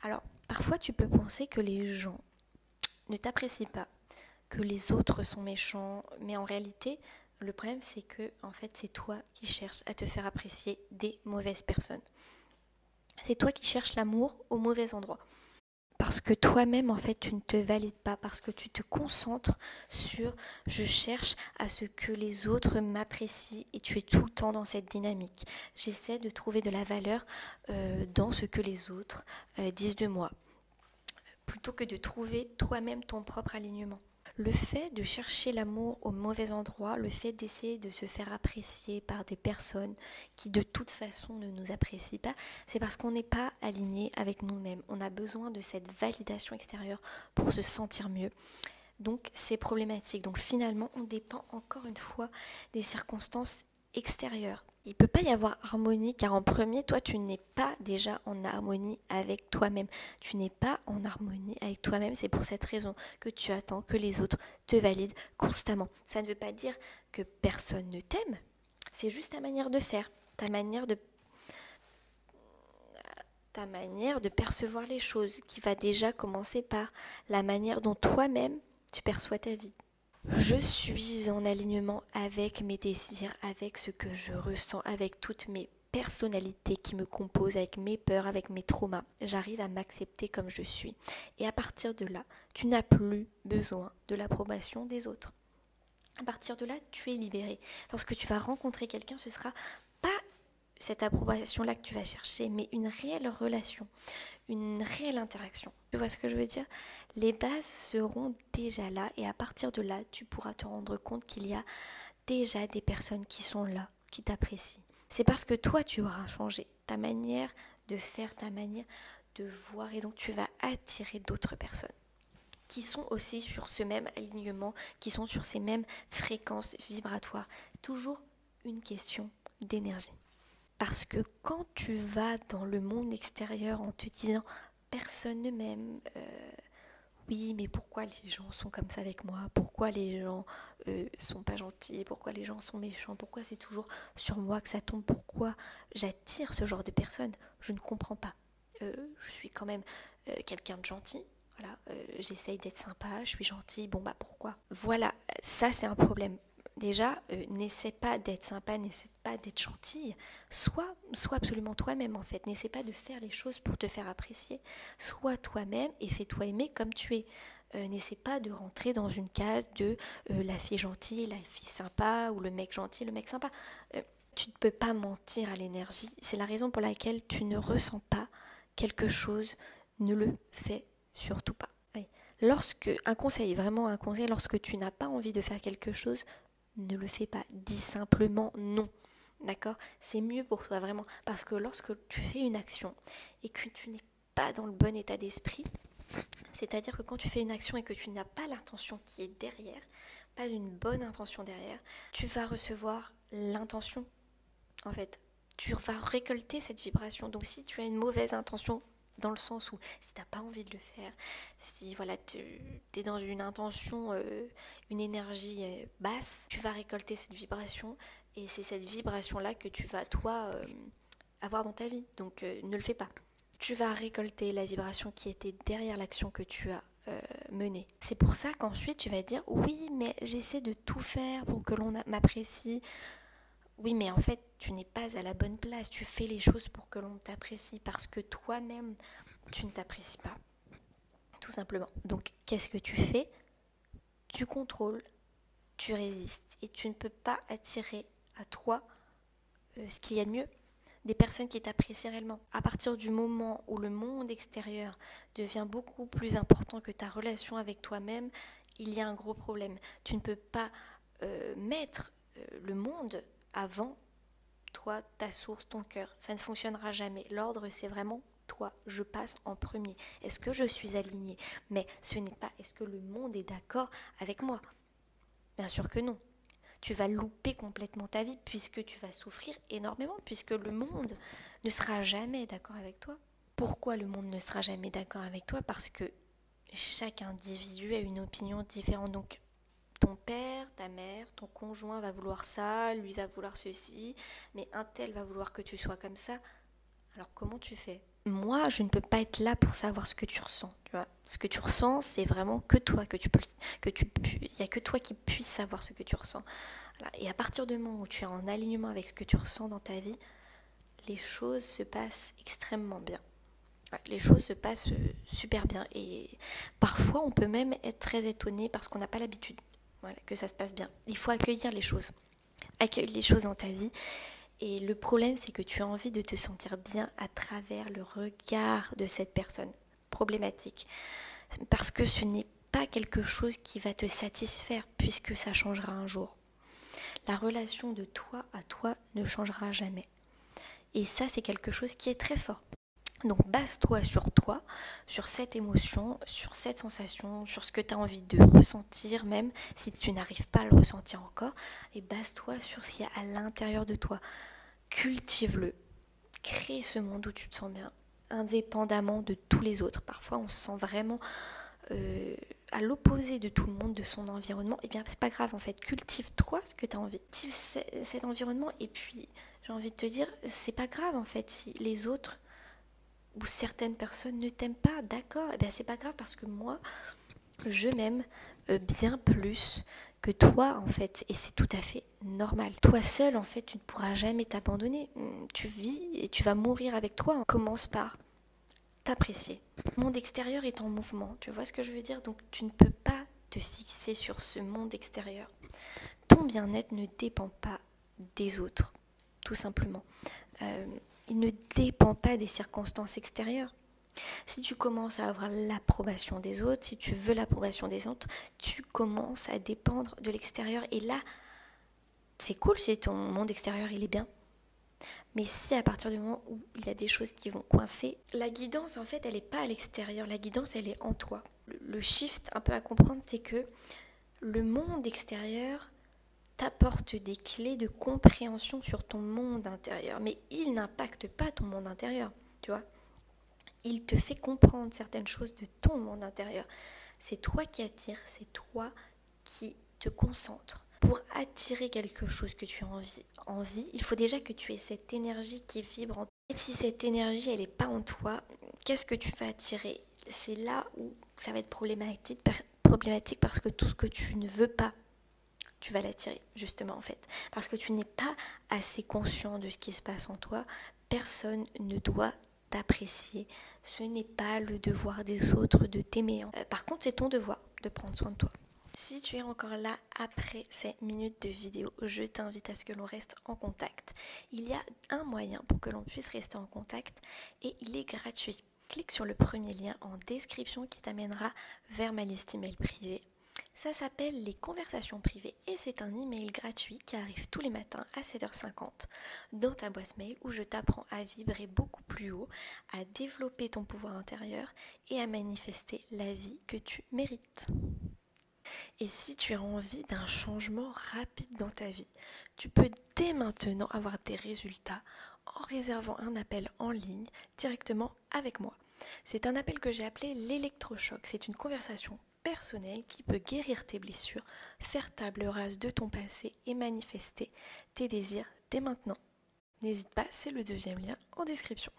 Alors, parfois tu peux penser que les gens ne t'apprécient pas, que les autres sont méchants, mais en réalité, le problème c'est que en fait, c'est toi qui cherches à te faire apprécier des mauvaises personnes. C'est toi qui cherches l'amour au mauvais endroit. Parce que toi-même, en fait, tu ne te valides pas, parce que tu te concentres sur je cherche à ce que les autres m'apprécient et tu es tout le temps dans cette dynamique. J'essaie de trouver de la valeur dans ce que les autres disent de moi, plutôt que de trouver toi-même ton propre alignement. Le fait de chercher l'amour au mauvais endroit, le fait d'essayer de se faire apprécier par des personnes qui de toute façon ne nous apprécient pas, c'est parce qu'on n'est pas aligné avec nous-mêmes. On a besoin de cette validation extérieure pour se sentir mieux. Donc c'est problématique. Donc finalement, on dépend encore une fois des circonstances extérieures. Il ne peut pas y avoir harmonie car en premier, toi, tu n'es pas déjà en harmonie avec toi-même. Tu n'es pas en harmonie avec toi-même. C'est pour cette raison que tu attends que les autres te valident constamment. Ça ne veut pas dire que personne ne t'aime. C'est juste ta manière de faire, ta manière de percevoir les choses qui va déjà commencer par la manière dont toi-même tu perçois ta vie. Je suis en alignement avec mes désirs, avec ce que je ressens, avec toutes mes personnalités qui me composent, avec mes peurs, avec mes traumas. J'arrive à m'accepter comme je suis. Et à partir de là, tu n'as plus besoin de l'approbation des autres. À partir de là, tu es libéré. Lorsque tu vas rencontrer quelqu'un, ce sera pas cette approbation-là que tu vas chercher, mais une réelle relation, une réelle interaction. Tu vois ce que je veux dire? Les bases seront déjà là et à partir de là, tu pourras te rendre compte qu'il y a déjà des personnes qui sont là, qui t'apprécient. C'est parce que toi, tu auras changé ta manière de faire, ta manière de voir et donc tu vas attirer d'autres personnes qui sont aussi sur ce même alignement, qui sont sur ces mêmes fréquences vibratoires. Toujours une question d'énergie. Parce que quand tu vas dans le monde extérieur en te disant personne ne m'aime, oui mais pourquoi les gens sont comme ça avec moi, pourquoi les gens sont pas gentils, pourquoi les gens sont méchants, pourquoi c'est toujours sur moi que ça tombe, pourquoi j'attire ce genre de personnes, je ne comprends pas. Je suis quand même quelqu'un de gentil. Voilà, j'essaye d'être sympa, je suis gentille, bon bah pourquoi? Voilà, ça c'est un problème. Déjà, n'essaie pas d'être sympa, n'essaie pas d'être gentille. Sois absolument toi-même en fait. N'essaie pas de faire les choses pour te faire apprécier. Sois toi-même et fais-toi aimer comme tu es. N'essaie pas de rentrer dans une case de la fille gentille, la fille sympa ou le mec gentil, le mec sympa. Tu ne peux pas mentir à l'énergie. C'est la raison pour laquelle tu ne ressens pas quelque chose. Ne le fais surtout pas. Oui. Vraiment un conseil, lorsque tu n'as pas envie de faire quelque chose, ne le fais pas. Dis simplement non. D'accord? C'est mieux pour toi vraiment. Parce que lorsque tu fais une action et que tu n'es pas dans le bon état d'esprit, c'est-à-dire que quand tu fais une action et que tu n'as pas l'intention qui est derrière, pas une bonne intention derrière, tu vas recevoir l'intention. En fait, tu vas récolter cette vibration. Donc si tu as une mauvaise intention, dans le sens où si tu n'as pas envie de le faire, si voilà, tu es dans une intention, une énergie basse, tu vas récolter cette vibration et c'est cette vibration-là que tu vas, toi, avoir dans ta vie. Donc ne le fais pas. Tu vas récolter la vibration qui était derrière l'action que tu as menée. C'est pour ça qu'ensuite tu vas dire oui, mais j'essaie de tout faire pour que l'on m'apprécie. Oui, mais en fait, tu n'es pas à la bonne place. Tu fais les choses pour que l'on t'apprécie parce que toi-même, tu ne t'apprécies pas. Tout simplement. Donc, qu'est-ce que tu fais? Tu contrôles, tu résistes et tu ne peux pas attirer à toi ce qu'il y a de mieux. Des personnes qui t'apprécient réellement. À partir du moment où le monde extérieur devient beaucoup plus important que ta relation avec toi-même, il y a un gros problème. Tu ne peux pas mettre le monde avant toi, ta source, ton cœur. Ça ne fonctionnera jamais. L'ordre, c'est vraiment toi. Je passe en premier. Est-ce que je suis alignée? Mais ce n'est pas est-ce que le monde est d'accord avec moi? Bien sûr que non. Tu vas louper complètement ta vie puisque tu vas souffrir énormément, puisque le monde ne sera jamais d'accord avec toi. Pourquoi le monde ne sera jamais d'accord avec toi? Parce que chaque individu a une opinion différente. Donc ton père, ta mère, ton conjoint va vouloir ça, lui va vouloir ceci, mais un tel va vouloir que tu sois comme ça. Alors comment tu fais? moi, je ne peux pas être là pour savoir ce que tu ressens. Tu vois. Ce que tu ressens, c'est vraiment que toi, il n'y a que toi qui puisses savoir ce que tu ressens. Voilà. Et à partir du moment où tu es en alignement avec ce que tu ressens dans ta vie, les choses se passent extrêmement bien. Ouais, les choses se passent super bien. Et parfois, on peut même être très étonné parce qu'on n'a pas l'habitude, voilà, que ça se passe bien. Il faut accueillir les choses. Accueillir les choses dans ta vie. Et le problème, c'est que tu as envie de te sentir bien à travers le regard de cette personne problématique. Parce que ce n'est pas quelque chose qui va te satisfaire puisque ça changera un jour. La relation de toi à toi ne changera jamais. Et ça, c'est quelque chose qui est très fort. Donc base-toi, sur cette émotion, sur cette sensation, sur ce que tu as envie de ressentir, même si tu n'arrives pas à le ressentir encore, et base-toi sur ce qu'il y a à l'intérieur de toi. Cultive-le, crée ce monde où tu te sens bien, indépendamment de tous les autres. Parfois on se sent vraiment à l'opposé de tout le monde, de son environnement. Et bien c'est pas grave en fait, cultive-toi ce que tu as envie. Cultive cet environnement et puis j'ai envie de te dire, c'est pas grave en fait si les autres ou certaines personnes ne t'aiment pas, d'accord, et bien c'est pas grave parce que moi je m'aime bien plus que toi en fait, et c'est tout à fait normal. Toi seul en fait tu ne pourras jamais t'abandonner, tu vis et tu vas mourir avec toi. Commence par t'apprécier. Le monde extérieur est en mouvement, tu vois ce que je veux dire, donc tu ne peux pas te fixer sur ce monde extérieur. Ton bien-être ne dépend pas des autres, tout simplement. Il ne dépend pas des circonstances extérieures. Si tu commences à avoir l'approbation des autres, si tu veux l'approbation des autres, tu commences à dépendre de l'extérieur. Et là, c'est cool si ton monde extérieur il est bien. Mais si à partir du moment où il y a des choses qui vont coincer, la guidance en fait elle n'est pas à l'extérieur, la guidance elle est en toi. Le shift un peu à comprendre, c'est que le monde extérieur t'apporte des clés de compréhension sur ton monde intérieur, mais il n'impacte pas ton monde intérieur, tu vois. Il te fait comprendre certaines choses de ton monde intérieur. C'est toi qui attires, c'est toi qui te concentres. Pour attirer quelque chose que tu as envie, il faut déjà que tu aies cette énergie qui vibre en toi. Et si cette énergie, elle n'est pas en toi, qu'est-ce que tu vas attirer? C'est là où ça va être problématique parce que tout ce que tu ne veux pas, tu vas l'attirer, justement, en fait. Parce que tu n'es pas assez conscient de ce qui se passe en toi. Personne ne doit t'apprécier. Ce n'est pas le devoir des autres de t'aimer. Par contre, c'est ton devoir de prendre soin de toi. Si tu es encore là après ces minutes de vidéo, je t'invite à ce que l'on reste en contact. Il y a un moyen pour que l'on puisse rester en contact et il est gratuit. Clique sur le premier lien en description qui t'amènera vers ma liste email privée. Ça s'appelle les conversations privées et c'est un email gratuit qui arrive tous les matins à 7h50 dans ta boîte mail où je t'apprends à vibrer beaucoup plus haut, à développer ton pouvoir intérieur et à manifester la vie que tu mérites. Et si tu as envie d'un changement rapide dans ta vie, tu peux dès maintenant avoir des résultats en réservant un appel en ligne directement avec moi. C'est un appel que j'ai appelé l'électrochoc. C'est une conversation personnelle qui peut guérir tes blessures, faire table rase de ton passé et manifester tes désirs dès maintenant. N'hésite pas, c'est le deuxième lien en description.